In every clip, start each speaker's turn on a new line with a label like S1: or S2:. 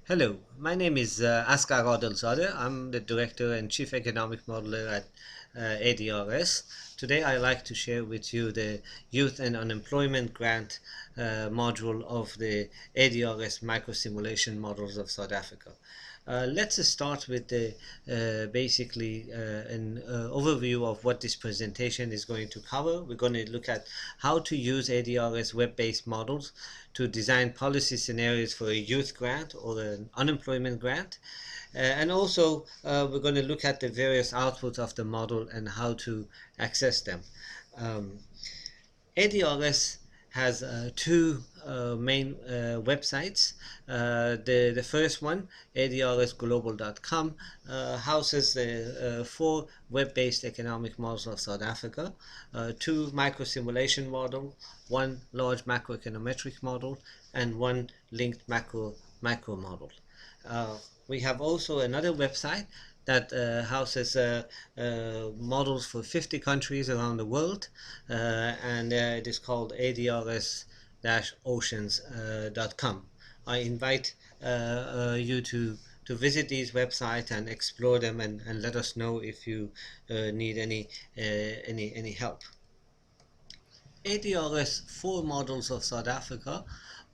S1: Hello, my name is Asghar Adilzadeh. I'm the Director and Chief Economic Modeler at ADRS. Today I'd like to share with you the Youth and Unemployment Grant module of the ADRS Microsimulation Models of South Africa. Let's start with the basically an overview of what this presentation is going to cover. We're going to look at how to use ADRS web-based models to design policy scenarios for a youth grant or an unemployment grant. And also, we're going to look at the various outputs of the model and how to access them. Um, ADRS has two main websites. The first one, adrsglobal.com, houses the four web-based economic models of South Africa, two micro-simulation model, one large macroeconometric model, and one linked micro model. Uh, we have also another website that houses models for 50 countries around the world, and it is called adrs-oceans.com. I invite you to visit these websites and explore them and let us know if you need any help. ADRS 4 models of South Africa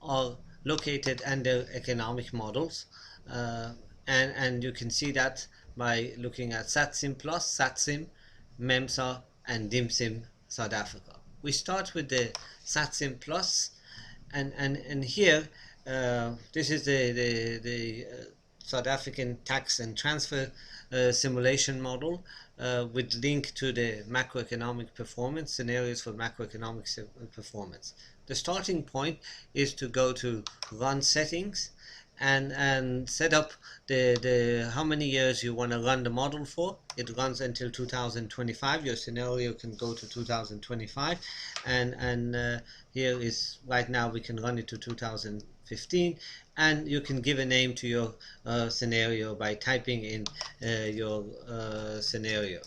S1: are located under economic models, uh, and you can see that by looking at SATSIM Plus, SATSIM, MEMSA, and DIMSIM South Africa. We start with the SATSIM Plus, and here this is the South African tax and transfer simulation model with link to the macroeconomic performance scenarios for macroeconomic performance. The starting point is to go to run settings and set up the how many years you want to run the model for. It runs until 2025. Your scenario can go to 2025, and here is right now we can run it to 2015, and you can give a name to your scenario by typing in your scenario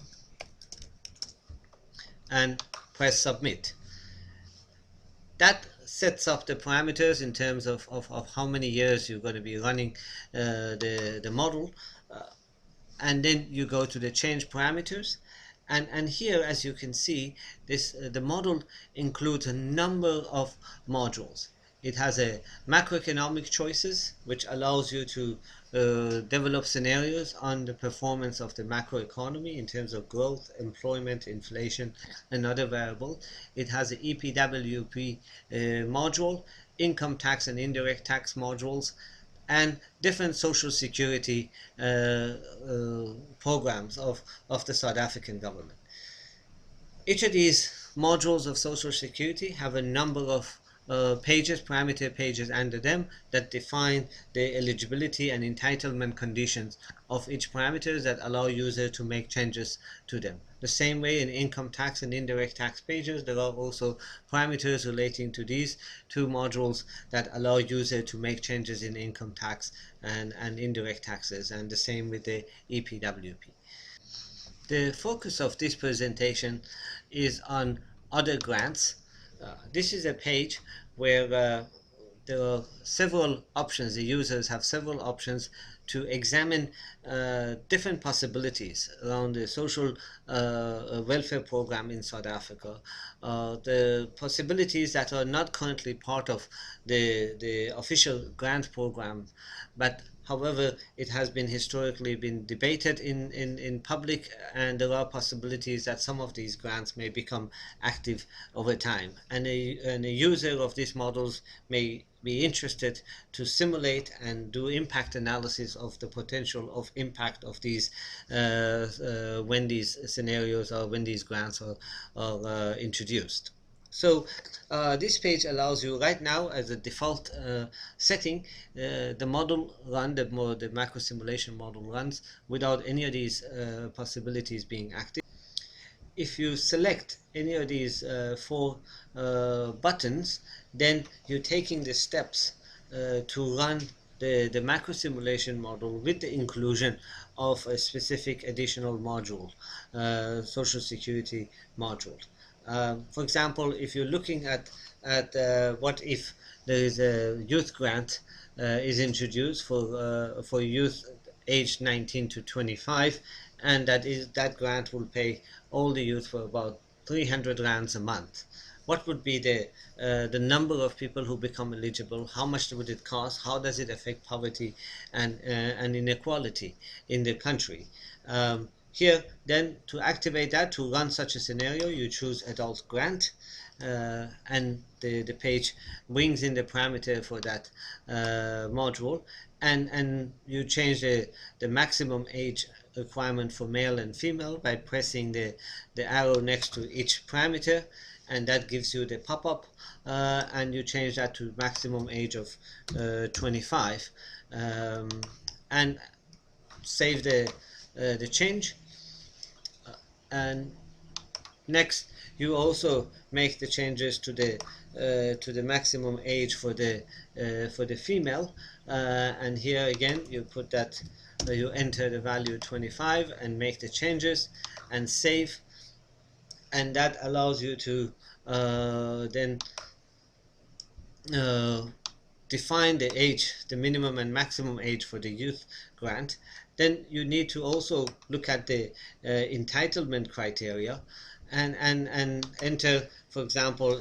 S1: and press submit. That sets up the parameters in terms of how many years you're going to be running the model, and then you go to the change parameters, and here, as you can see, this the model includes a number of modules. It has a macroeconomic choices, which allows you to develop scenarios on the performance of the macroeconomy in terms of growth, employment, inflation, and other variables. It has an EPWP module, income tax and indirect tax modules, and different social security programs of the South African government. Each of these modules of social security have a number of pages, parameter pages under them that define the eligibility and entitlement conditions of each parameters that allow user to make changes to them. The same way in income tax and indirect tax pages, there are also parameters relating to these two modules that allow user to make changes in income tax and indirect taxes, and the same with the EPWP. The focus of this presentation is on other grants. This is a page where there are several options. The users have several options to examine different possibilities around the social welfare program in South Africa. The possibilities that are not currently part of the official grant program, but however, it has been historically been debated in public, and there are possibilities that some of these grants may become active over time. And a user of these models may be interested to simulate and do impact analysis of the potential of impact of these when these scenarios or when these grants are introduced. So this page allows you right now, as a default setting, the model run, the macro simulation model runs without any of these possibilities being active. If you select any of these four buttons, then you're taking the steps to run the macro simulation model with the inclusion of a specific additional module, social security module. For example, if you're looking at what if there is a youth grant is introduced for youth aged 19 to 25, and that grant will pay all the youth for about 300 rands a month. What would be the number of people who become eligible? How much would it cost? How does it affect poverty and inequality in the country? Here, then, to activate that, to run such a scenario, you choose adult grant, and the page brings in the parameter for that module, and you change the maximum age requirement for male and female by pressing the arrow next to each parameter, and that gives you the pop-up, and you change that to maximum age of 25, and save the change. And next, you also make the changes to the maximum age for the female, and here again you put that you enter the value 25 and make the changes and save, and that allows you to then define the age, the minimum and maximum age for the youth grant. Then you need to also look at the entitlement criteria, and enter, for example,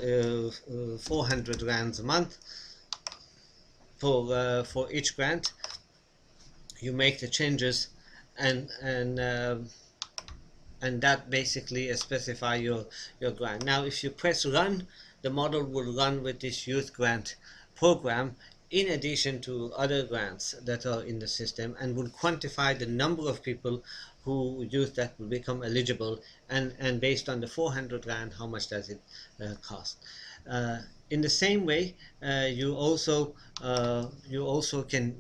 S1: 400 rands a month for each grant. You make the changes, and that basically specify your grant. Now, if you press run, the model will run with this youth grant program in addition to other grants that are in the system, and will quantify the number of people who youth that will become eligible, and based on the 400 rand, how much does it cost. In the same way, you also can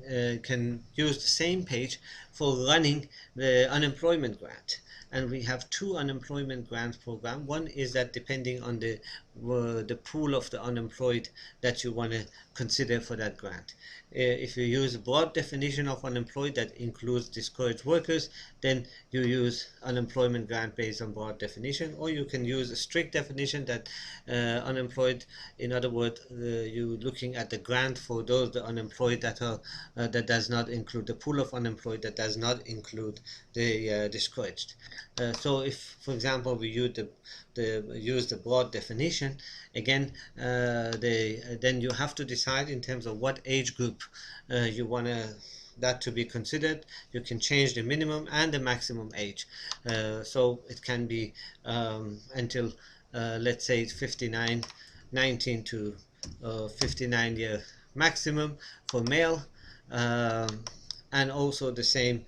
S1: use the same page for running the unemployment grant. And we have two unemployment grant program. One is that depending on the pool of the unemployed that you want to consider for that grant. If you use a broad definition of unemployed that includes discouraged workers, then you use unemployment grant based on broad definition, or you can use a strict definition that unemployed, in other words, you looking at the grant for those the unemployed that are that does not include the pool of unemployed, that does not include the discouraged. So if, for example, we use the broad definition, again, then you have to decide in terms of what age group you want that to be considered. You can change the minimum and the maximum age, so it can be until let's say 59, 19 to 59 year maximum for male, and also the same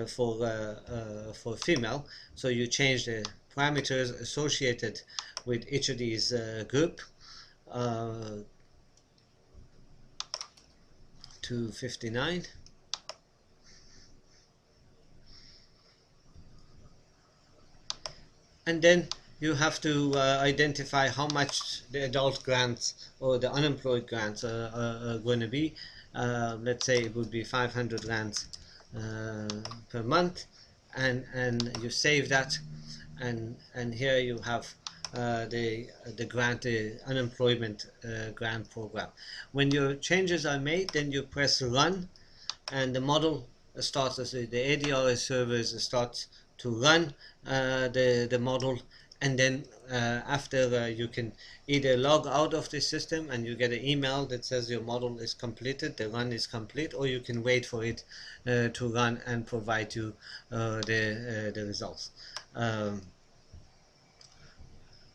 S1: for female. So you change the parameters associated with each of these group to 59, and then you have to identify how much the adult grants or the unemployed grants are going to be. Let's say it would be 500 rands per month, and you save that, and here you have the grant, the unemployment grant program. When your changes are made, then you press run, and the model starts, the ADRS servers starts to run the model, and then after you can either log out of the system and you get an email that says your model is completed, the run is complete, or you can wait for it to run and provide you the results.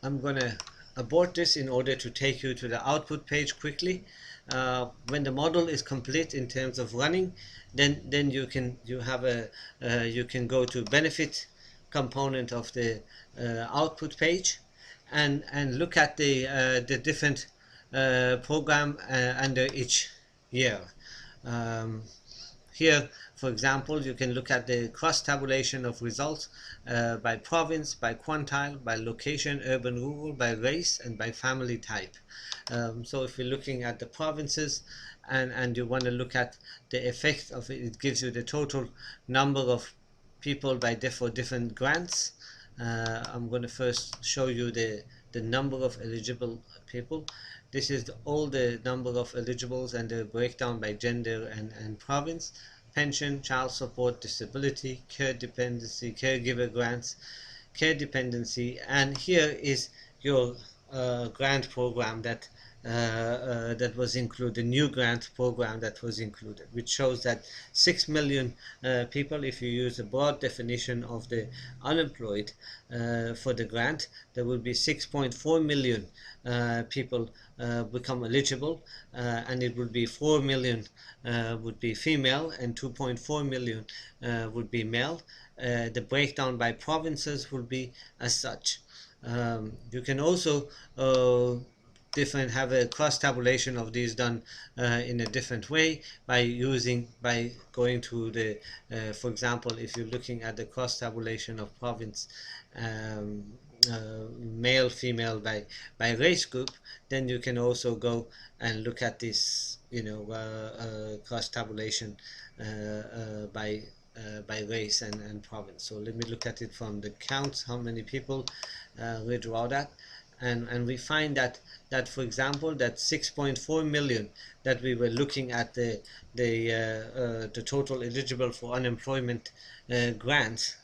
S1: I'm gonna abort this in order to take you to the output page quickly. When the model is complete in terms of running, then you can go to benefit component of the output page, and look at the different program under each year. Here, for example, you can look at the cross tabulation of results by province, by quantile, by location, urban, rural, by race, and by family type. So if you're looking at the provinces, and you want to look at the effect of it, it gives you the total number of people for different grants. I'm going to first show you the the number of eligible people. This is all the number of eligibles and the breakdown by gender and province. Pension, child support, disability, care dependency, caregiver grants, care dependency, and here is your grant program that was included, the new grant program that was included, which shows that 6 million people, if you use a broad definition of the unemployed for the grant, there will be 6.4 million people become eligible, and it would be 4 million would be female and 2.4 million would be male. The breakdown by provinces will be as such. You can also have a cross tabulation of these done in a different way by going to the for example, if you're looking at the cross tabulation of province, um, male female by race group, then you can also go and look at this, cross tabulation by race and province. So let me look at it from the count, how many people we draw that, and we find that for example that 6.4 million that we were looking at the total eligible for unemployment grants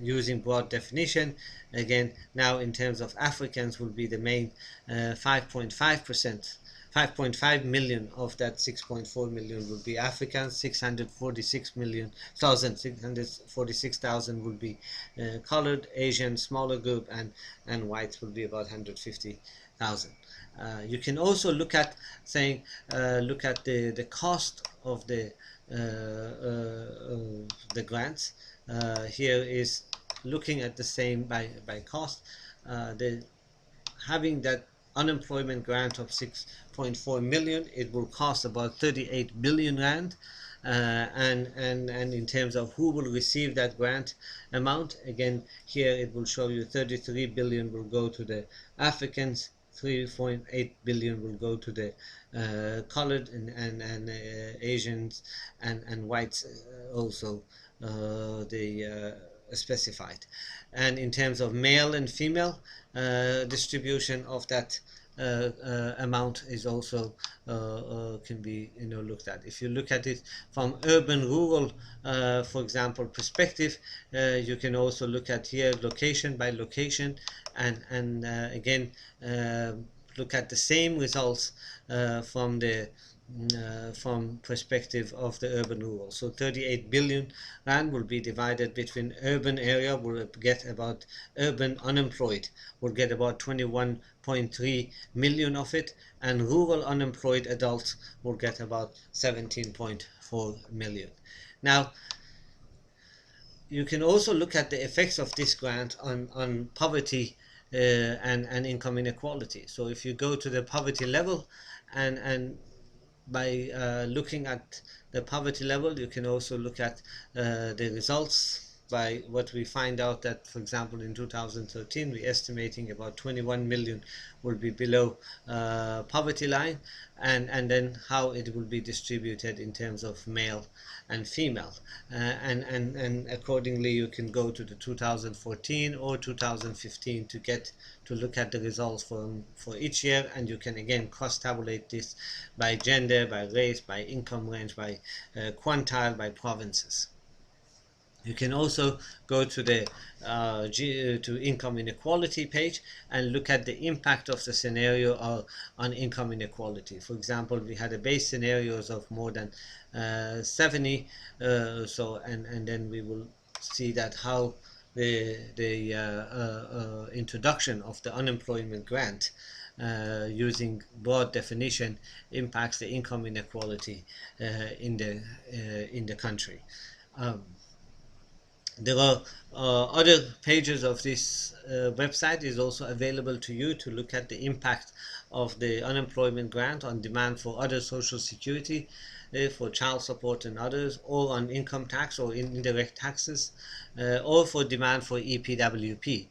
S1: using broad definition. Again, now in terms of Africans will be the main 5.5%. 5.5 million of that 6.4 million will be Africans. 646,000 will be colored, Asian, smaller group, and whites will be about 150,000. You can also look at the cost of the grants. Here is looking at the same by cost. Having that unemployment grant of 6.4 million, it will cost about 38 billion rand. And in terms of who will receive that grant amount, again here it will show you 33 billion will go to the Africans, 3.8 billion will go to the colored and Asians and whites also specified. And in terms of male and female distribution of that amount is also can be looked at. If you look at it from urban rural for example perspective, you can also look at here location by location and again look at the same results from perspective of the urban rural. So 38 billion rand will be divided between urban area will get about urban unemployed will get about 21.3 million of it, and rural unemployed adults will get about 17.4 million. Now you can also look at the effects of this grant on poverty and income inequality. So if you go to the poverty level and by looking at the poverty level, you can also look at the results by what we find out that, for example, in 2013 we're estimating about 21 million will be below poverty line, and then how it will be distributed in terms of male and female, and accordingly you can go to the 2014 or 2015 to look at the results for each year, and you can again cross tabulate this by gender, by race, by income range, by quantile, by provinces. You can also go to the to income inequality page and look at the impact of the scenario on income inequality. For example, we had a base scenarios of more than 70, and then we will see that how the introduction of the unemployment grant using broad definition impacts the income inequality in the country. There are other pages of this website is also available to you to look at the impact of the unemployment grant on demand for other social security, for child support and others, or on income tax or indirect taxes, or for demand for EPWP.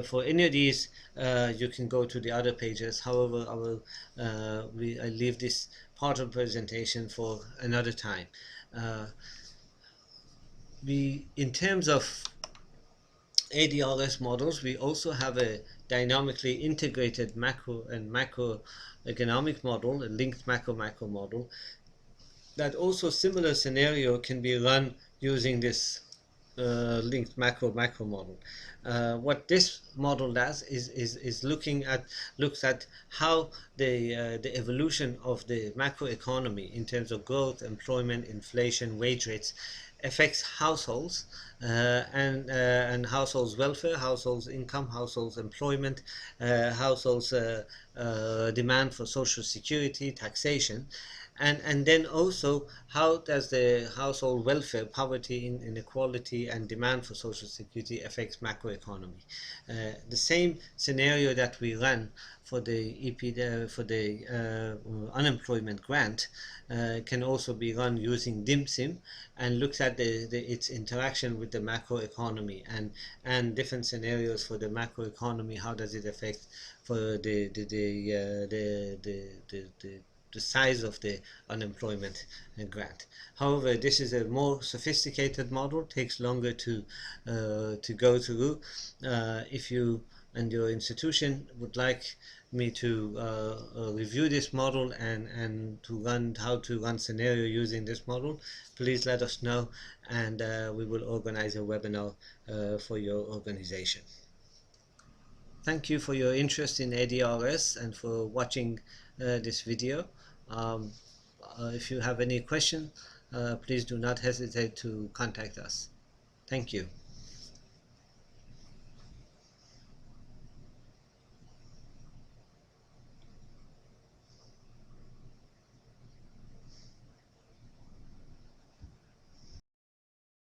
S1: For any of these, you can go to the other pages. However, I leave this part of the presentation for another time. In terms of ADRS models, we also have a dynamically integrated macro and macroeconomic model, a linked macro model, that also similar scenario can be run using this linked macro model. What this model does is looks at how the evolution of the macroeconomy in terms of growth, employment, inflation, wage rates affects households and households welfare, households income, households employment, households demand for social security, taxation, and then also how does the household welfare, poverty, inequality, and demand for social security affects macroeconomy. The same scenario that we run for the for the unemployment grant can also be run using DIMSIM, and looks at its interaction with the macroeconomy and different scenarios for the macroeconomy. How does it affect for the size of the unemployment grant. However, this is a more sophisticated model, takes longer to go through. If you and your institution would like me to review this model and to run how to run scenario using this model, please let us know, and we will organize a webinar for your organization. Thank you for your interest in ADRS and for watching this video. If you have any question, please do not hesitate to contact us. Thank you.